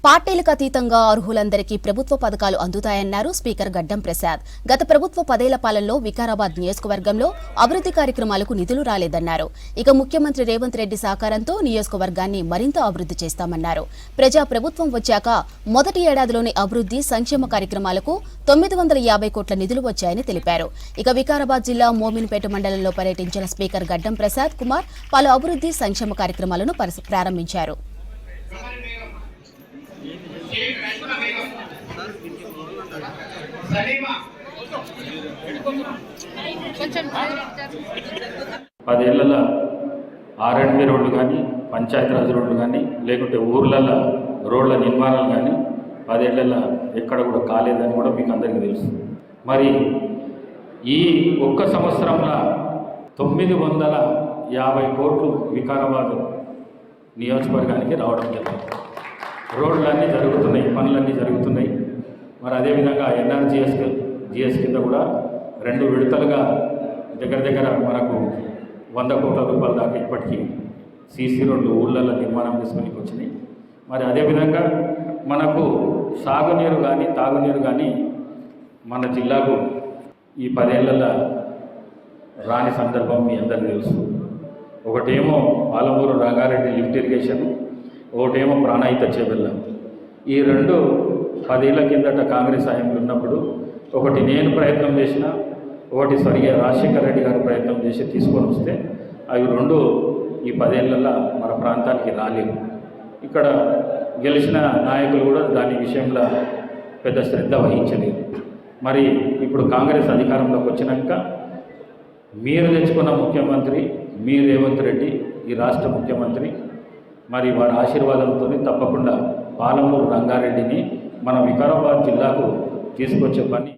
పార్టీలకు అతీతంగా అర్హులందరికీ ప్రభుత్వ పథకాలు అందుతాయన్నారు స్పీకర్ గడ్డం ప్రసాద్. గత ప్రభుత్వ 10 ఏళ్ల పాలనలో వికారాబాద్ నియోజకవర్గంలో అభివృద్ధి కార్యక్రమాలకు నిధులు రాలేదన్నారు. ఇక ముఖ్యమంత్రి రేవంత్ రెడ్డి సహకారంతో నియోజకవర్గాన్ని మరింత అభివృద్ధి చేస్తామన్నారు. ప్రజా ప్రభుత్వం వచ్చాక మొదటి ఏడాదిలోని అభివృద్ధి సంక్షేమ కార్యక్రమాలకు 950 కోట్ల నిధులు వచ్చాయని తెలిపారు. ఇక వికారాబాద్ జిల్లా మోమిన్పేట మండలంలో పర్యటించిన స్పీకర్ గడ్డం ప్రసాద్ కుమార్ పలు అభివృద్ధి సంక్షేమ కార్యక్రమాలను ప్రారంభించారు. పదేళ్ల ఆర్ఎండ్బి రోడ్లు కానీ పంచాయతీరాజ్ రోడ్లు కానీ లేకుంటే ఊర్లలో రోడ్ల నిర్మాణాలు కానీ 10 ఏళ్లలో ఎక్కడ కూడా కాలేదని కూడా మీకు అందరికీ తెలుసు. మరి ఈ ఒక్క సంవత్సరంలో 950 కోట్లు వికారాబాద్ నియోజకవర్గానికి రావడం జరిగింది. రోడ్లన్నీ జరుగుతున్నాయి, పనులన్నీ జరుగుతున్నాయి. మరి అదేవిధంగా జిఎస్ కింద కూడా 2 విడతలుగా దగ్గర మనకు 100 కోట్ల రూపాయల దాకా ఇప్పటికీ సీసీ రోడ్లు ఊళ్ళల్లో నిర్మాణం చేసుకుని వచ్చినాయి. మరి అదేవిధంగా మనకు సాగునీరు కానీ తాగునీరు కానీ మన జిల్లాకు ఈ 10 ఏళ్లలో రాని సందర్భం మీ అందరికీ తెలుసు. ఒకటేమో పాలమూరు రంగారెడ్డి లిఫ్ట్ ఇరిగేషన్, ఒకటేమో ప్రాణహిత చేవెళ్ళ. ఈ 2 10 ఏళ్ల కిందట కాంగ్రెస్ హయాంలో ఉన్నప్పుడు ఒకటి నేను ప్రయత్నం చేసిన, ఒకటి స్వర్గీయ రాజశేఖర రెడ్డి గారు ప్రయత్నం చేసి తీసుకొని వస్తే అవి 2 ఈ 10 ఏళ్లలో మన ప్రాంతానికి రాలేవు. ఇక్కడ గెలిచిన నాయకులు కూడా దాని విషయంలో పెద్ద శ్రద్ధ వహించలేదు. మరి ఇప్పుడు కాంగ్రెస్ అధికారంలోకి వచ్చినాక మీరు తెచ్చుకున్న ముఖ్యమంత్రి మీ రేవంత్ రెడ్డి, ఈ రాష్ట్ర ముఖ్యమంత్రి, మరి వారి ఆశీర్వాదంతో తప్పకుండా పాలమూరు రంగారెడ్డిని మన వికారాబాద్ జిల్లాకు తీసుకొచ్చే పని